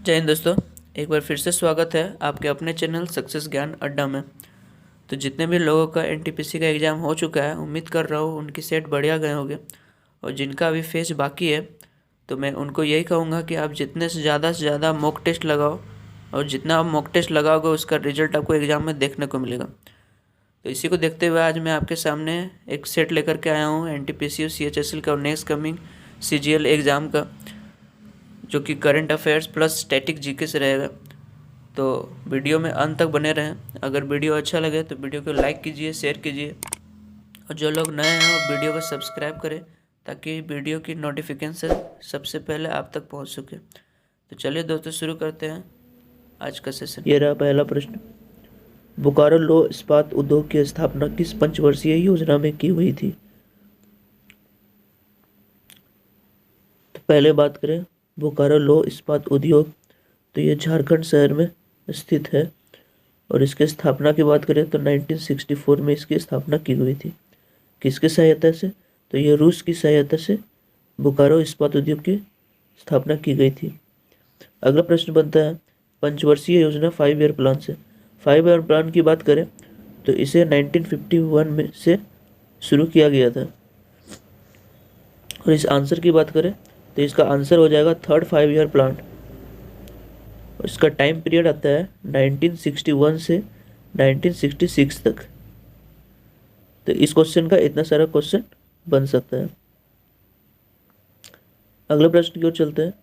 जय हिंद दोस्तों, एक बार फिर से स्वागत है आपके अपने चैनल सक्सेस ज्ञान अड्डा में। तो जितने भी लोगों का एनटीपीसी का एग्ज़ाम हो चुका है, उम्मीद कर रहा हूँ उनकी सेट बढ़िया गए होंगे। और जिनका अभी फेस बाकी है, तो मैं उनको यही कहूँगा कि आप जितने से ज़्यादा मॉक टेस्ट लगाओ, और जितना आप मॉक टेस्ट लगाओगे उसका रिजल्ट आपको एग्ज़ाम में देखने को मिलेगा। तो इसी को देखते हुए आज मैं आपके सामने एक सेट लेकर के आया हूँ एनटीपीसी और सीएचएसएल का और नेक्स्ट कमिंग सीजीएल एग्ज़ाम का, जो कि current affairs plus static GK से रहेगा। तो वीडियो में अंत तक बने रहें। अगर वीडियो अच्छा लगे तो वीडियो को लाइक कीजिए, शेयर कीजिए, और जो लोग नए हैं वो वीडियो को सब्सक्राइब करें ताकि वीडियो की नोटिफिकेशन सबसे पहले आप तक पहुंच सके। तो चलिए दोस्तों, शुरू करते हैं आज का सेशन। ये रहा पहला प्रश्न। बोकारो लौह इस्पात उद्योग की स्थापना किस पंचवर्षीय योजना में की हुई थी? तो पहले बात करें बोकारो लौह इस्पात उद्योग, तो ये झारखंड शहर में स्थित है। और इसके स्थापना की बात करें तो 1964 में इसकी स्थापना की हुई थी। किसकी सहायता से? तो ये रूस की सहायता से बोकारो इस्पात उद्योग की स्थापना की गई थी। अगला प्रश्न बनता है पंचवर्षीय योजना 5 ईयर प्लान से। 5 ईयर प्लान की बात करें तो इसे 1951 में से शुरू किया गया था। और इस आंसर की बात करें तो इसका आंसर हो जाएगा थर्ड 5 ईयर प्लान। इसका टाइम पीरियड आता है 1961 से 1966 तक। तो इस क्वेश्चन का इतना सारा क्वेश्चन बन सकता है। अगले प्रश्न की ओर चलते हैं।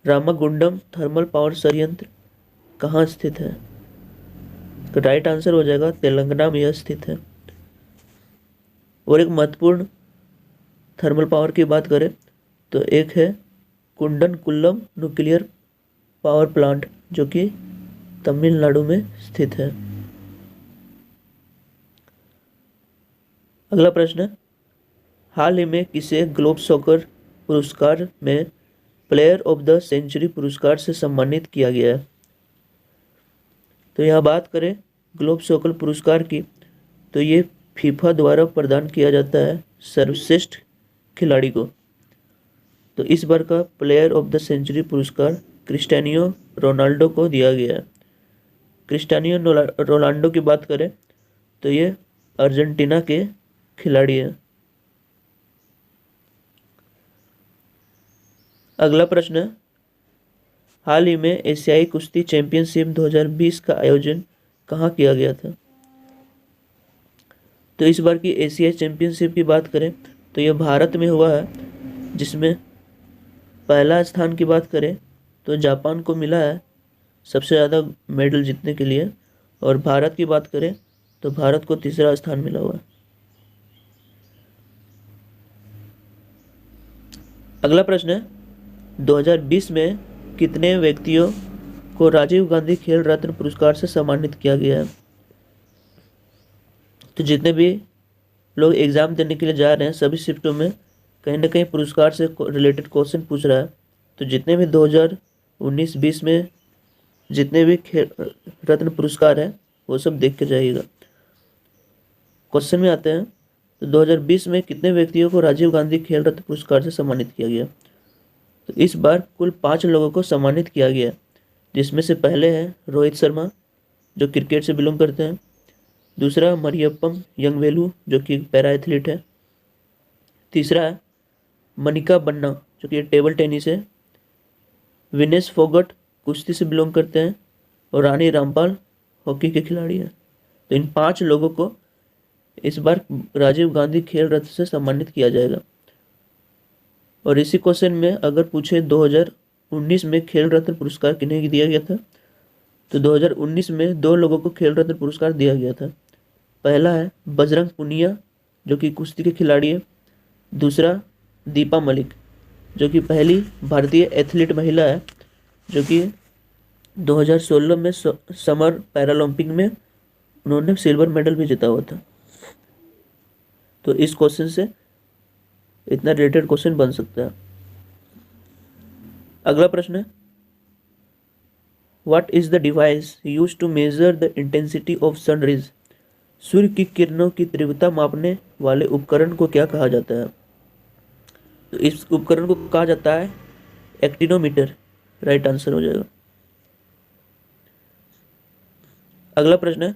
रामागुंडम थर्मल पावर संयंत्र कहाँ स्थित है? तो राइट आंसर हो जाएगा तेलंगाना में यह स्थित है। और एक महत्वपूर्ण थर्मल पावर की बात करें तो एक है कुंडनकुल्लम न्यूक्लियर पावर प्लांट, जो कि तमिलनाडु में स्थित है। अगला प्रश्न है हाल ही में किसे ग्लोब सॉकर पुरस्कार में प्लेयर ऑफ द सेंचुरी पुरस्कार से सम्मानित किया गया है? तो यहाँ बात करें ग्लोब सॉकर पुरस्कार की, तो ये फीफा द्वारा प्रदान किया जाता है सर्वश्रेष्ठ खिलाड़ी को। तो इस बार का प्लेयर ऑफ द सेंचुरी पुरस्कार क्रिस्टियानो रोनाल्डो को दिया गया है। क्रिस्टियानो रोनाल्डो की बात करें तो ये अर्जेंटीना के खिलाड़ी हैं। अगला प्रश्न है हाल ही में एशियाई कुश्ती चैंपियनशिप 2020 का आयोजन कहाँ किया गया था? तो इस बार की एशियाई चैंपियनशिप की बात करें तो यह भारत में हुआ है, जिसमें पहला स्थान की बात करें तो जापान को मिला है सबसे ज़्यादा मेडल जीतने के लिए। और भारत की बात करें तो भारत को तीसरा स्थान मिला हुआ है। अगला प्रश्न है 2020 में कितने व्यक्तियों को राजीव गांधी खेल रत्न पुरस्कार से सम्मानित किया गया है? तो जितने भी लोग एग्ज़ाम देने के लिए जा रहे हैं सभी शिफ्टों में कहीं ना कहीं पुरस्कार से रिलेटेड क्वेश्चन पूछ रहा है। तो जितने भी 2019-20 में जितने भी खेल रत्न पुरस्कार हैं वो सब देख के जाइएगा। क्वेश्चन में आते हैं तो 2020 में कितने व्यक्तियों को राजीव गांधी खेल रत्न पुरस्कार से सम्मानित किया गया? तो इस बार कुल 5 लोगों को सम्मानित किया गया, जिसमें से पहले हैं रोहित शर्मा, जो क्रिकेट से बिलोंग करते हैं। दूसरा मरियप्पम यंगवेलू, जो कि पैरा एथलीट है। तीसरा है मनिका बन्ना, जो कि टेबल टेनिस है। विनेश फोगट कुश्ती से बिलोंग करते हैं। और रानी रामपाल हॉकी के खिलाड़ी हैं। तो इन 5 लोगों को इस बार राजीव गांधी खेल रत्न से सम्मानित किया जाएगा। और इसी क्वेश्चन में अगर पूछे 2019 में खेल रत्न पुरस्कार किन्हें दिया गया था, तो 2019 में 2 लोगों को खेल रत्न पुरस्कार दिया गया था। पहला है बजरंग पुनिया, जो कि कुश्ती के खिलाड़ी है। दूसरा दीपा मलिक, जो कि पहली भारतीय एथलीट महिला है, जो कि 2016 में समर पैरालंपिक में उन्होंने सिल्वर मेडल भी जीता हुआ था। तो इस क्वेश्चन से इतना रिलेटेड क्वेश्चन बन सकता है। अगला प्रश्न है what is the device used to measure the intensity of sun rays? सूर्य की किरणों की तीव्रता मापने वाले उपकरण को क्या कहा जाता है? तो इस उपकरण को कहा जाता है एक्टिनोमीटर राइट आंसर हो जाएगा। अगला प्रश्न है,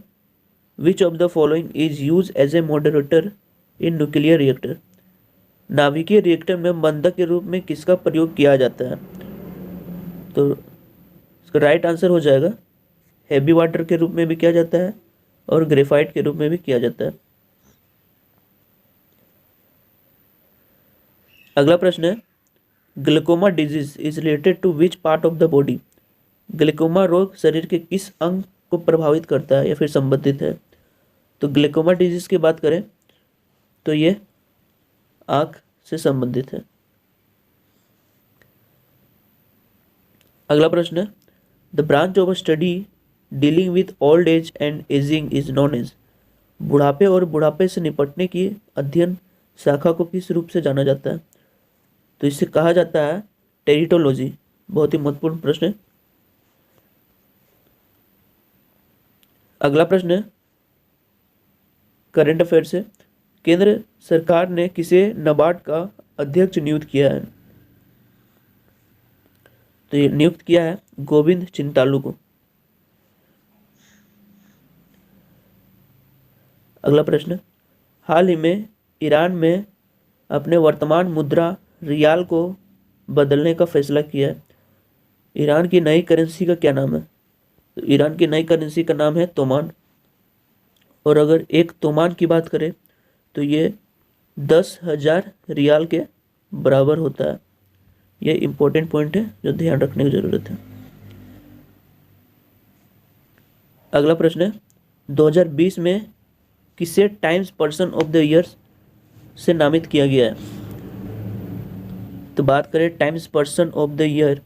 which of the following is use as a moderator in nuclear reactor. नाभिकीय रिएक्टर में मंदक के रूप में किसका प्रयोग किया जाता है? तो इसका राइट आंसर हो जाएगा हैवी वाटर के रूप में भी किया जाता है और ग्रेफाइट के रूप में भी किया जाता है। अगला प्रश्न है, glaucoma disease is related to which part of the body. Glaucoma रोग शरीर के किस अंग को प्रभावित करता है या फिर संबंधित है? तो ग्लूकोमा डिजीज की बात करें तो ये आंख से संबंधित है। अगला प्रश्न है, the branch of study dealing with old age and ageing is known as. बुढ़ापे और बुढ़ापे से निपटने की अध्ययन शाखा को किस रूप से जाना जाता है? तो इसे कहा जाता है टेरिटोलॉजी। बहुत ही महत्वपूर्ण प्रश्न है। अगला प्रश्न है करंट अफेयर से, केंद्र सरकार ने किसे नाबार्ड का अध्यक्ष नियुक्त किया है? तो ये नियुक्त किया है गोविंद चिंतालू को। अगला प्रश्न, हाल ही में ईरान में अपने वर्तमान मुद्रा रियाल को बदलने का फैसला किया है। ईरान की नई करेंसी का क्या नाम है? तो ईरान की नई करेंसी का नाम है तोमान। और अगर एक तोमान की बात करें तो ये 10,000 रियाल के बराबर होता है। ये इंपॉर्टेंट पॉइंट है जो ध्यान रखने की जरूरत है। अगला प्रश्न है, 2020 में किसे times person of the year से नामित किया गया है? तो बात करें times person of the year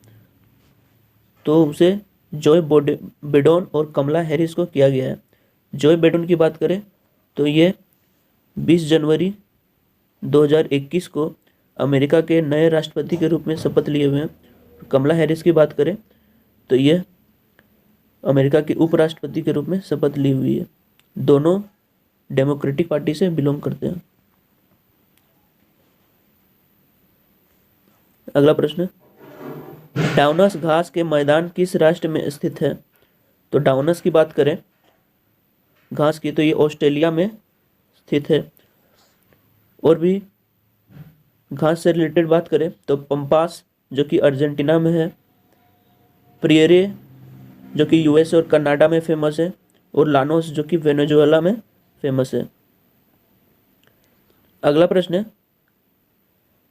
तो उसे जॉय बिडेन और कमला हैरिस को किया गया है। जॉय बिडेन की बात करें तो ये 20 जनवरी 2021 को अमेरिका के नए राष्ट्रपति के रूप में शपथ लिए हुए हैं। कमला हैरिस की बात करें तो ये अमेरिका के उपराष्ट्रपति के रूप में शपथ ली हुई है। दोनों डेमोक्रेटिक पार्टी से बिलोंग करते हैं। अगला प्रश्न, डाउनस घास के मैदान किस राष्ट्र में स्थित है? तो डाउनस की बात करें घास की तो ये ऑस्ट्रेलिया में स्थित है। और भी घास से रिलेटेड बात करें तो पंपास जो कि अर्जेंटीना में है, प्रियरे जो कि यूएस और कनाडा में फेमस है, और लानोस जो कि वेनेजुएला में फेमस है। अगला प्रश्न है,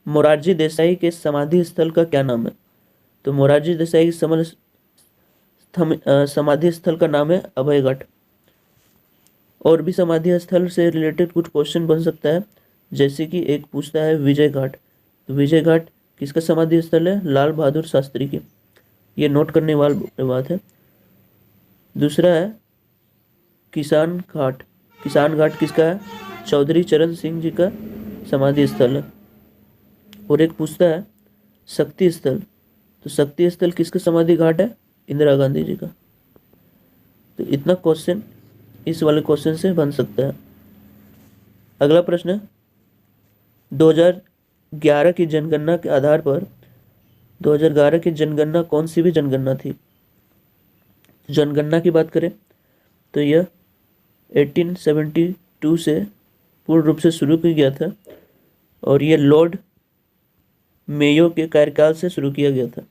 मोरारजी देसाई के समाधि स्थल का क्या नाम है? तो मोरारजी देसाई की समाधि स्थल का नाम है अभय घाट। और भी समाधि स्थल से रिलेटेड कुछ क्वेश्चन बन सकता है, जैसे कि एक पूछता है विजय घाट। तो विजय घाट किसका समाधि स्थल है? लाल बहादुर शास्त्री की। ये नोट करने वाली बात है। दूसरा है किसान घाट। किसान घाट किसका है? चौधरी चरण सिंह जी का समाधि स्थल है। और एक पूछता है शक्ति स्थल। तो शक्ति स्थल किसका समाधि घाट है? इंदिरा गांधी जी का। तो इतना क्वेश्चन इस वाले क्वेश्चन से बन सकता है। अगला प्रश्न है, 2011 की जनगणना के आधार पर 2011 की जनगणना कौन सी भी जनगणना थी? जनगणना की बात करें तो यह 1872 से पूर्ण रूप से शुरू किया गया था और यह लॉर्ड मेयो के कार्यकाल से शुरू किया गया था।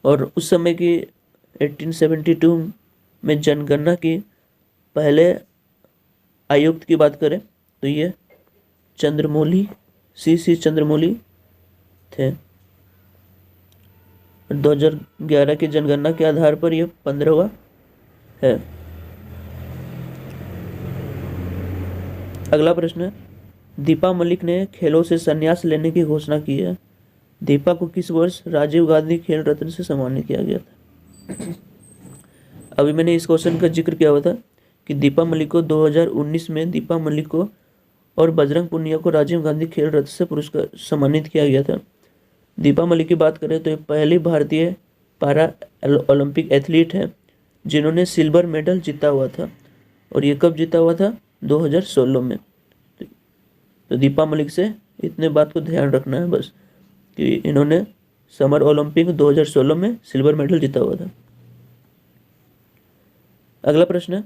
और उस समय की 1872 में जनगणना की पहले आयुक्त की बात करें तो ये चंद्रमौली सी चंद्रमौली थे। 2011 की जनगणना के आधार पर यह 15वां है। अगला प्रश्न है, दीपा मलिक ने खेलों से संन्यास लेने की घोषणा की है। दीपा को किस वर्ष राजीव गांधी खेल रत्न से सम्मानित किया गया था? अभी मैंने इस क्वेश्चन का जिक्र किया हुआ था कि दीपा मलिक को 2019 में दीपा मलिक को और बजरंग पुनिया को राजीव गांधी खेल रत्न से पुरस्कार सम्मानित किया गया था। दीपा मलिक की बात करें तो ये पहली भारतीय पैरा ओलंपिक एथलीट है जिन्होंने सिल्वर मेडल जीता हुआ था। और ये कब जीता हुआ था? 2016 में। तो दीपा मलिक से इतने बात को ध्यान रखना है बस कि इन्होंने समर ओलंपिक 2016 में सिल्वर मेडल जीता हुआ था। अगला प्रश्न है,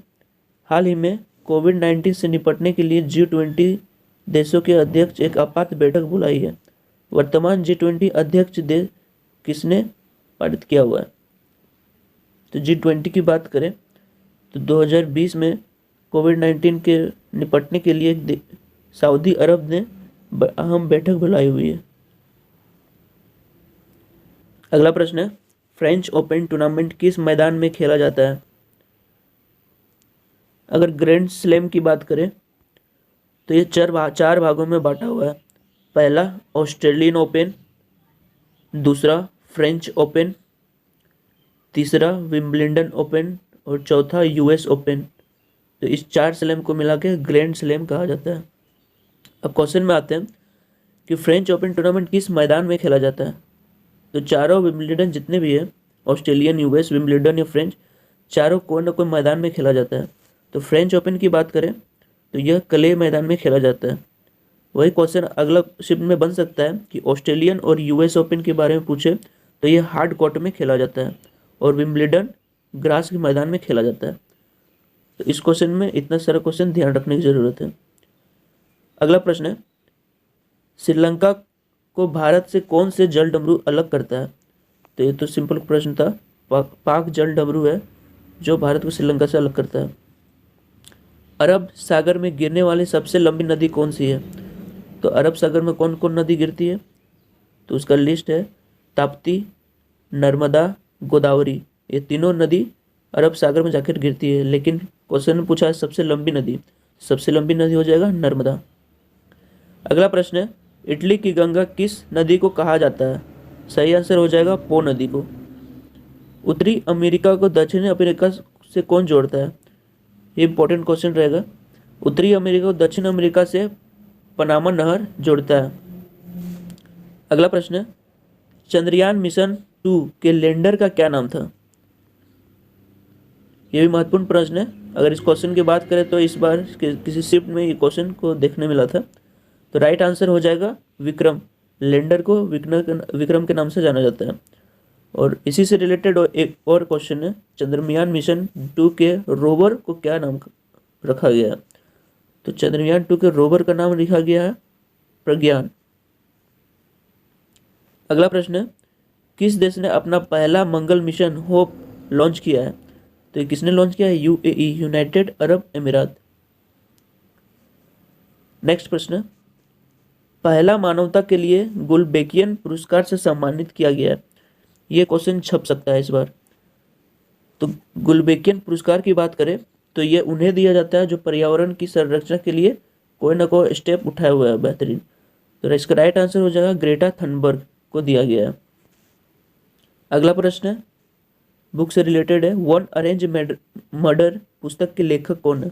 हाल ही में कोविड-19 से निपटने के लिए G20 देशों के अध्यक्ष एक आपात बैठक बुलाई है। वर्तमान G20 अध्यक्ष देश किसने पारित किया हुआ है? तो G20 की बात करें तो 2020 में कोविड-19 के निपटने के लिए सऊदी अरब ने अहम बैठक बुलाई हुई है। अगला प्रश्न है, फ्रेंच ओपन टूर्नामेंट किस मैदान में खेला जाता है? अगर ग्रैंड स्लैम की बात करें तो ये चार भागों में बांटा हुआ है। पहला ऑस्ट्रेलियन ओपन, दूसरा फ्रेंच ओपन, तीसरा विंबलडन ओपन और चौथा यूएस ओपन। तो इस 4 स्लैम को मिला के ग्रैंड स्लैम कहा जाता है। अब क्वेश्चन में आते हैं कि फ्रेंच ओपन टूर्नामेंट किस मैदान में खेला जाता है? तो चारों विंबलडन जितने भी है, ऑस्ट्रेलियन, यूएस, विंबलडन या फ्रेंच, चारों कोई ना कोई मैदान में खेला जाता है। तो फ्रेंच ओपन की बात करें तो यह क्ले मैदान में खेला जाता है। वही क्वेश्चन अगला शिफ्ट में बन सकता है कि ऑस्ट्रेलियन और यूएस ओपन के बारे में पूछे तो यह हार्ड कोर्ट में खेला जाता है और विंबलडन ग्रास के मैदान में खेला जाता है। तो इस क्वेश्चन में इतना सारा क्वेश्चन ध्यान रखने की ज़रूरत है। अगला प्रश्न है, श्रीलंका को भारत से कौन से जल डमरू अलग करता है? तो ये तो सिंपल प्रश्न था। पाक जल डमरू है जो भारत को श्रीलंका से अलग करता है। अरब सागर में गिरने वाली सबसे लंबी नदी कौन सी है? तो अरब सागर में कौन कौन नदी गिरती है? तो उसका लिस्ट है ताप्ती, नर्मदा, गोदावरी। ये तीनों नदी अरब सागर में जाकर गिरती है, लेकिन क्वेश्चन में पूछा है सबसे लंबी नदी। सबसे लंबी नदी हो जाएगा नर्मदा। अगला प्रश्न है, इटली की गंगा किस नदी को कहा जाता है? सही आंसर हो जाएगा पो नदी को। उत्तरी अमेरिका को दक्षिण अमेरिका से कौन जोड़ता है? ये इंपॉर्टेंट क्वेश्चन रहेगा। उत्तरी अमेरिका को दक्षिण अमेरिका से पनामा नहर जोड़ता है। अगला प्रश्न है, चंद्रयान मिशन 2 के लैंडर का क्या नाम था? यह भी महत्वपूर्ण प्रश्न है। अगर इस क्वेश्चन की बात करें तो इस बार किसी शिफ्ट में ये क्वेश्चन को देखने मिला था। तो राइट आंसर हो जाएगा विक्रम। लैंडर को विक्रम के नाम से जाना जाता है। और इसी से रिलेटेड एक और क्वेश्चन है, चंद्रयान मिशन 2 के रोवर को क्या नाम रखा गया है? तो चंद्रयान 2 के रोवर का नाम लिखा गया है प्रज्ञान। अगला प्रश्न है, किस देश ने अपना पहला मंगल मिशन होप लॉन्च किया है? तो ये किसने लॉन्च किया है? यूएई, यूनाइटेड अरब अमीरात। नेक्स्ट प्रश्न, पहला मानवता के लिए गुलबेकियन पुरस्कार से सम्मानित किया गया है। ये क्वेश्चन छप सकता है इस बार। तो गुलबेकियन पुरस्कार की बात करें तो ये उन्हें दिया जाता है जो पर्यावरण की संरक्षण के लिए कोई ना कोई स्टेप उठाया हुआ है बेहतरीन। तो इसका राइट आंसर हो जाएगा ग्रेटा थनबर्ग को दिया गया है। अगला प्रश्न है, बुक से रिलेटेड है, वन अरेंज मर्डर पुस्तक के लेखक कौन है?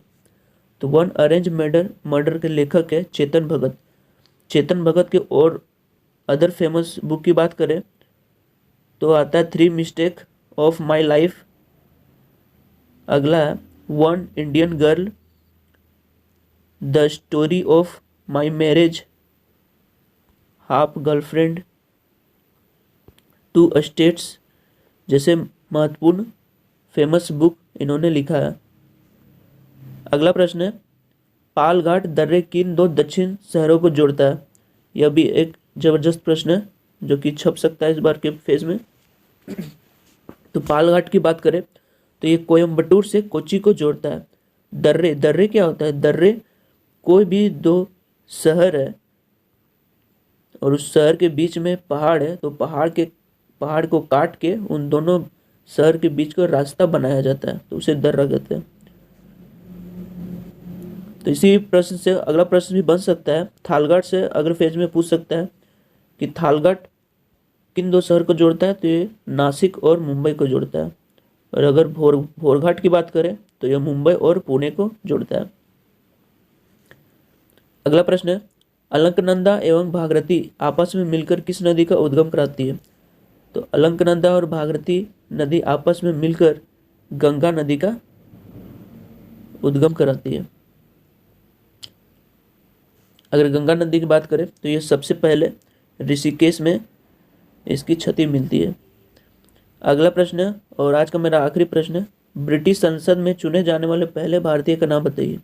तो वन अरेंज मर्डर के लेखक है चेतन भगत। चेतन भगत के और अदर फेमस बुक की बात करें तो आता है 3 मिस्टेक ऑफ माई लाइफ। अगला है one Indian girl, the story of my marriage, half girlfriend, 2 states जैसे महत्वपूर्ण फेमस बुक इन्होंने लिखा है। अगला प्रश्न है, पालघाट दर्रे किन 2 दक्षिण शहरों को जोड़ता है? यह भी एक जबरदस्त प्रश्न है जो कि छप सकता है इस बार के फेज में। तो पालघाट की बात करें तो ये कोयम्बटूर से कोच्चि को जोड़ता है। दर्रे क्या होता है? दर्रे कोई भी 2 शहर है और उस शहर के बीच में पहाड़ है, तो पहाड़ को काट के उन दोनों शहर के बीच का रास्ता बनाया जाता है, तो उसे दर्रा कहते हैं। तो इसी प्रश्न से अगला प्रश्न भी बन सकता है, थालघाट से अगले फेज में पूछ सकता है कि थालघाट किन 2 शहर को जोड़ता है? तो ये नासिक और मुंबई को जोड़ता है। और अगर भोरघाट की बात करें तो यह मुंबई और पुणे को जोड़ता है। अगला प्रश्न है, अलकनंदा एवं भागीरथी आपस में मिलकर किस नदी का उद्गम कराती है? तो अलकनंदा और भागीरथी नदी आपस में मिलकर गंगा नदी का उद्गम कराती है। अगर गंगा नदी की बात करें तो ये सबसे पहले ऋषिकेश में इसकी क्षति मिलती है। अगला प्रश्न है और आज का मेरा आखिरी प्रश्न है, ब्रिटिश संसद में चुने जाने वाले पहले भारतीय का नाम बताइए।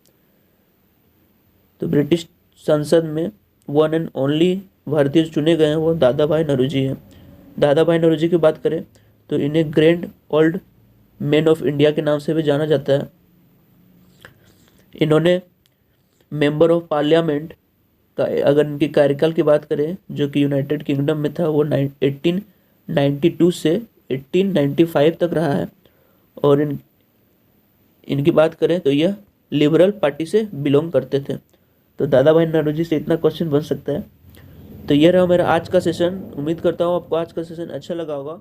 तो ब्रिटिश संसद में वन एंड ओनली भारतीय चुने गए हैं वो दादा भाई नौरोजी हैं। दादा भाई नौरोजी की बात करें तो इन्हें grand old man of India के नाम से भी जाना जाता है। इन्होंने मेंबर ऑफ पार्लियामेंट का, अगर इनके कार्यकाल की बात करें जो कि यूनाइटेड किंगडम में था, वो 1892 से 1895 तक रहा है। और इनकी बात करें तो यह लिबरल पार्टी से बिलोंग करते थे। तो दादा भाई नौरोजी से इतना क्वेश्चन बन सकता है। तो ये रहा मेरा आज का सेशन। उम्मीद करता हूँ आपको आज का सेशन अच्छा लगा होगा।